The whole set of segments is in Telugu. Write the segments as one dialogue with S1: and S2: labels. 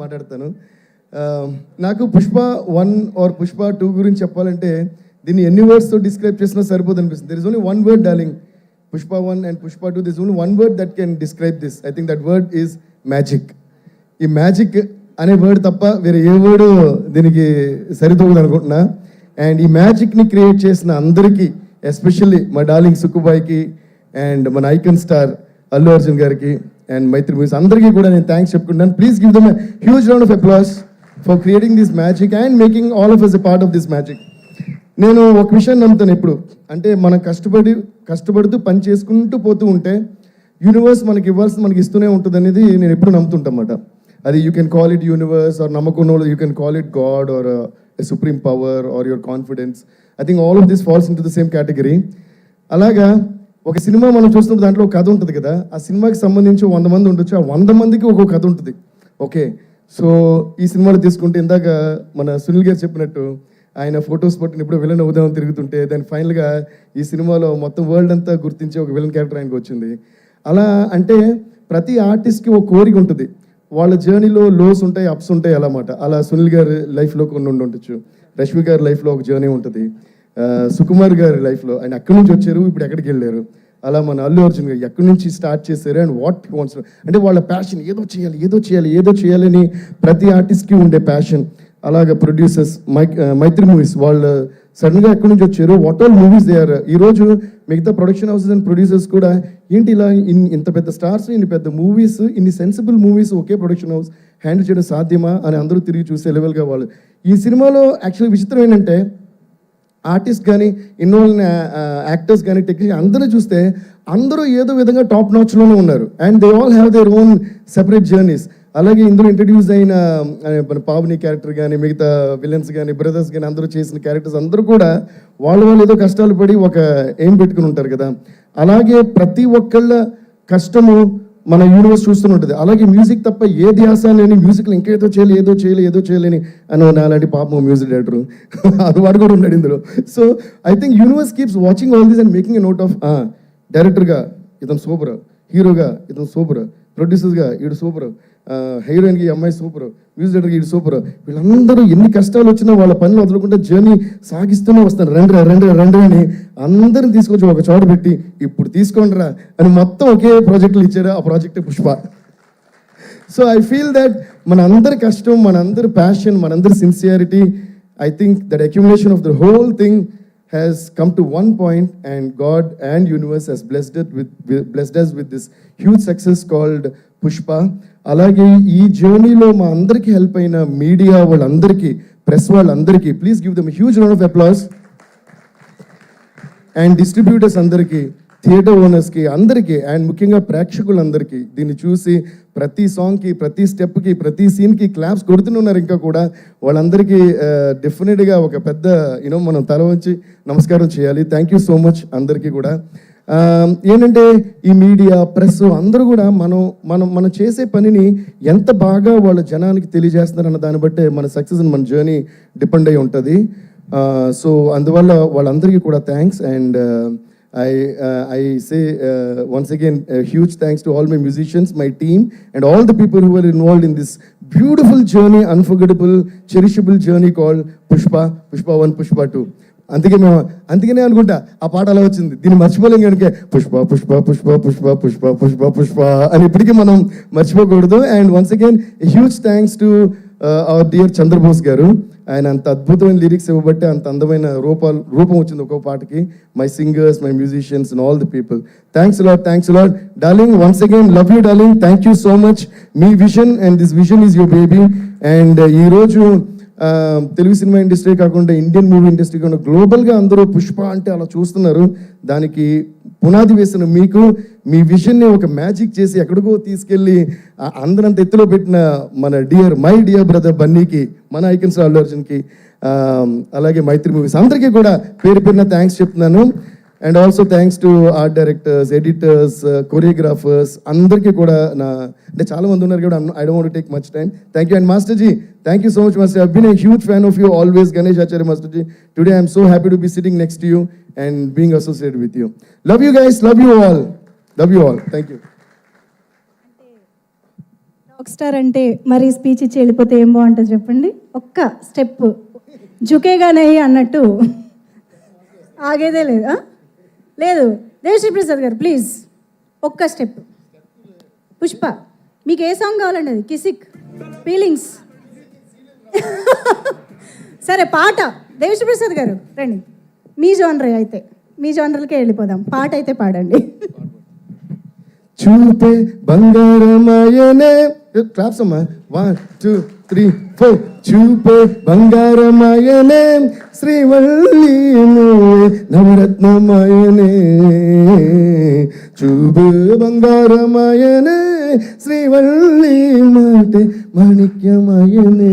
S1: మాట్లాడతాను. నాకు పుష్ప 1 ఆర్ పుష్ప 2 గురించి చెప్పాలంటే దీన్ని ఎన్ని వర్డ్స్తో డిస్క్రైబ్ చేసినా సరిపోదు అనిపిస్తుంది. There is only one word darling. Pushpa 1 and Pushpa 2, this only one word that can describe this. I think that word is magic. ఈ మ్యాజిక్ అనే వర్డ్ తప్ప వేరే ఏ వర్డ్ దీనికి సరితూగదు అనుకుంటున్నా. అండ్ ఈ మ్యాజిక్ని క్రియేట్ చేసిన అందరికీ, ఎస్పెషల్లీ మా డార్లింగ్ సుక్కుబాయికి అండ్ మన ఐకన్ స్టార్ అల్లు అర్జున్ గారికి అండ్ మైత్రి మూవీస్ అందరికీ కూడా నేను థ్యాంక్స్ చెప్పుకుంటాను. Please give them huge round of applause for creating this magic and making all of us a part of this magic. నేను ఒక విషయాన్ని నమ్ముతాను ఎప్పుడు, అంటే మనం కష్టపడుతూ పని చేసుకుంటూ పోతూ ఉంటే యూనివర్స్ మనకి ఇవ్వాల్సింది మనకి ఇస్తూనే ఉంటుంది అనేది నేను ఎప్పుడు నమ్ముతుంటన్నమాట. అది you can call it universe or నమ్మకం, you can call it God or a supreme power or your confidence. I think all of this falls into the same category. అలాగా ఒక సినిమా మనం చూస్తున్నప్పుడు దాంట్లో ఒక కథ ఉంటుంది కదా, ఆ సినిమాకి సంబంధించి 100 మంది ఉండొచ్చు, ఆ 100 మందికి ఒక్కొక్క కథ ఉంటుంది. ఓకే, సో ఈ సినిమాలో తీసుకుంటే ఇందాక మన సునీల్ గారు చెప్పినట్టు ఆయన ఫొటోస్ పట్టిన ఇప్పుడు విలన్ అవుదాం తిరుగుతుంటే దాని ఫైనల్గా ఈ సినిమాలో మొత్తం వరల్డ్ అంతా గుర్తించే ఒక విలన్ క్యారెక్టర్ ఆయనకు వచ్చింది. అలా అంటే ప్రతి ఆర్టిస్ట్కి ఒక కోరిక ఉంటుంది, వాళ్ళ జర్నీలో లోస్ ఉంటాయి, అప్స్ ఉంటాయి అన్నమాట. అలా సునీల్ గారి లైఫ్లో కొన్ని ఉండొచ్చు, రష్మి గారి లైఫ్లో ఒక జర్నీ ఉంటుంది, సుకుమార్ గారి లైఫ్లో ఆయన ఎక్కడి నుంచి వచ్చారు, ఇప్పుడు ఎక్కడికి వెళ్ళారు. అలా మన అల్లు అర్జున్ గారు ఎక్కడి నుంచి స్టార్ట్ చేశారు అండ్ వాట్ వాంట్స్, అంటే వాళ్ళ ప్యాషన్ ఏదో చేయాలని ప్రతి ఆర్టిస్ట్కి ఉండే ప్యాషన్. అలాగే ప్రొడ్యూసర్స్ మైత్రి మూవీస్ వాళ్ళు సడన్గా ఎక్కడి నుంచి వచ్చారు, what all movies they are. ఈరోజు మిగతా ప్రొడక్షన్ హౌసెస్ అండ్ ప్రొడ్యూసర్స్ కూడా ఏంటి ఇలా ఇంత పెద్ద స్టార్స్, ఇన్ని పెద్ద మూవీస్, ఇన్ని సెన్సిబుల్ మూవీస్ ఒకే ప్రొడక్షన్ హౌస్ హ్యాండిల్ చేయడం సాధ్యమా అని అందరూ తిరిగి చూసే లెవెల్గా వాళ్ళు. ఈ సినిమాలో యాక్చువల్లీ విచిత్రం ఏంటంటే ఆర్టిస్ట్ కానీ ఇన్వాల్వ్ యాక్టర్స్ కానీ టెక్నీషియన్ అందరూ చూస్తే అందరూ ఏదో విధంగా టాప్ నాచ్లోనే ఉన్నారు and they all have their own separate journeys. అలాగే ఇందులో ఇంట్రడ్యూస్ అయిన పావని క్యారెక్టర్ కానీ మిగతా విలన్స్ కానీ బ్రదర్స్ కానీ అందరూ చేసిన క్యారెక్టర్స్ అందరూ కూడా వాళ్ళు ఏదో కష్టాలు పడి ఒక ఎయిమ్ పెట్టుకుని ఉంటారు కదా. అలాగే ప్రతి ఒక్కళ్ళ కష్టము మన యూనివర్స్ చూస్తూనే ఉంటుంది. అలాగే మ్యూజిక్ తప్ప ఏ ధ్యాస లేని మ్యూజిక్లో ఇంకేదో ఏదో చేయలేని అని నాలాంటి పాపం మ్యూజిక్ డైరెక్టర్ వాడు కూడా ఉన్నాడు ఇందులో. So I think universe keeps watching all these and making a note of డైరెక్టర్గా ఇతను సూపర్, హీరోగా ఇతను సూపర్, ప్రొడ్యూసర్స్గా ఈడు సూపర్, హీరోయిన్కి అమ్మాయి సూపర్, మ్యూజిక్ డైరెక్టర్కి ఈడు సూపర్. వీళ్ళందరూ ఎన్ని కష్టాలు వచ్చినా వాళ్ళ పనులు వదలకుండా జర్నీ సాగిస్తూనే వస్తారు. రెండు అని అందరిని తీసుకొచ్చి ఒక చోట పెట్టి ఇప్పుడు తీసుకోండి రా అని మొత్తం ఒకే ప్రాజెక్టులు ఇచ్చారు. ఆ ప్రాజెక్టే Pushpa. So I feel that మన అందరి కష్టం, మన అందరి ప్యాషన్, మన అందరి sincerity, I think that accumulation of the whole thing has come to one point and God and universe has blessed us with this huge success called Pushpa. అలాగే ఈ జర్నీలో మా అందరికీ హెల్ప్ అయిన మీడియా వాళ్ళందరికీ, ప్రెస్ వాళ్ళందరికీ please give them huge round of applause. And distributors అందరికీ, థియేటర్ ఓనర్స్కి అందరికీ అండ్ ముఖ్యంగా ప్రేక్షకులందరికీ దీన్ని చూసి ప్రతి సాంగ్కి, ప్రతి స్టెప్కి, ప్రతి సీన్కి క్లాప్స్ కొడుతూనే ఉన్నారు. ఇంకా కూడా వాళ్ళందరికీ డెఫినెట్గా ఒక పెద్ద మనం తల వంచి నమస్కారం చేయాలి. థ్యాంక్ యూ సో మచ్ అందరికీ కూడా. ఏంటంటే ఈ మీడియా, ప్రెస్ అందరూ కూడా మనం చేసే పనిని ఎంత బాగా వాళ్ళ జనానికి తెలియజేస్తున్నారు అన్న దాన్ని బట్టే మన సక్సెస్ మన జర్నీ డిపెండ్ అయి ఉంటుంది. సో అందువల్ల వాళ్ళందరికీ కూడా thanks. And I say once again huge thanks to all my musicians, my team and all the people who were involved in this beautiful journey, unforgettable, cherishable journey called Pushpa 1, Pushpa 2. అందుకనే అనుకుంటా ఆ పాట అలా వచ్చింది. దీన్ని మర్చిపోలేం కనుక పుష్ప పుష్ప పుష్ప పుష్ప పుష్ప పుష్ప పుష్ప అని ఇప్పటికీ మనం మర్చిపోకూడదు. And once again huge thanks to our dear Chandrabose garu. ఆయన అంత అద్భుతమైన లిరిక్స్ ఇవ్వబట్టి అంత అందమైన రూపం వచ్చింది ఒక్కో పాటకి. My singers, my musicians and all the people, thanks lot darling. Once again love you darling, thank you so much. Me vision and this vision is your baby. And ఈరోజు తెలుగు సినిమా ఇండస్ట్రీ కాకుండా ఇండియన్ మూవీ ఇండస్ట్రీ కాకుండా గ్లోబల్గా అందరూ పుష్ప అంటే అలా చూస్తున్నారు. దానికి పునాది వేసిన మీకు, మీ విజన్ని ఒక మ్యాజిక్ చేసి ఎక్కడికో తీసుకెళ్ళి అందరంత ఎత్తులో పెట్టిన మై డియర్ బ్రదర్ బన్నీకి, మన ఐకన్స్ అల్లు అర్జున్కి, అలాగే మైత్రి మూవీస్ అందరికీ కూడా పేరున థ్యాంక్స్ చెప్తున్నాను. And also thanks to art directors, editors, choreographers అందరికీ కూడా అంటే చాలా మంది ఉన్నారు కూడా. I don't want to take much time. Thank you. And master ji, thank you so much master. I been a huge fan of you always, Ganesh Acharya master ji. Today I'm so happy to be sitting next to you and being associated with you. Love you guys, love you all. Thank you.
S2: Rock star అంటే మరి స్పీచ్ ఇచ్చి వెళ్ళిపోతే ఏం బాగుంటుంది చెప్పండి. ఒక్క స్టెప్ జుకేగానే అన్నట్టు ఆగేదే లేదు. లేదు దేవశ్రీ ప్రసాద్ గారు ప్లీజ్ ఒక్క స్టెప్. పుష్ప మీకు ఏ సాంగ్ కావాలండి? అది కిసిక్, ఫీలింగ్స్. సరే పాట దేవశ్రీ ప్రసాద్ గారు రండి. మీ జోనరే అయితే మీ జోనర్లకే వెళ్ళిపోదాం. పాట అయితే పాడండి.
S1: చూపే బంగారమాయనే, క్లాప్స్ అమ్మా, 1 2 3 4. చూపే బంగారమాయనే శ్రీవల్లి నువ్వే నవరత్నమాయనే, చూపే బంగారమాయనే శ్రీవల్లి మాటే మాణిక్యమాయనే.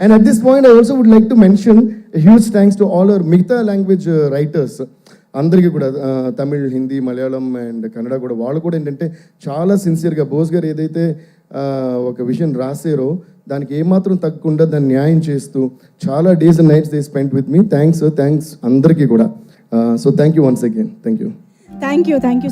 S1: And at this point, I also would like to mention a huge thanks to all our మిగతా లాంగ్వేజ్ రైటర్స్ అందరికీ కూడా, తమిళ్, హిందీ, మలయాళం అండ్ కన్నడ కూడా. వాళ్ళు కూడా ఏంటంటే చాలా సిన్సియర్గా బోస్ గారు ఏదైతే ఒక విషయం రాసారో దానికి ఏమాత్రం తగ్గకుండా దాన్ని న్యాయం చేస్తూ చాలా days and nights they spend with me. Thanks అందరికీ కూడా. So thank you once again. Thank you.
S2: Thank you.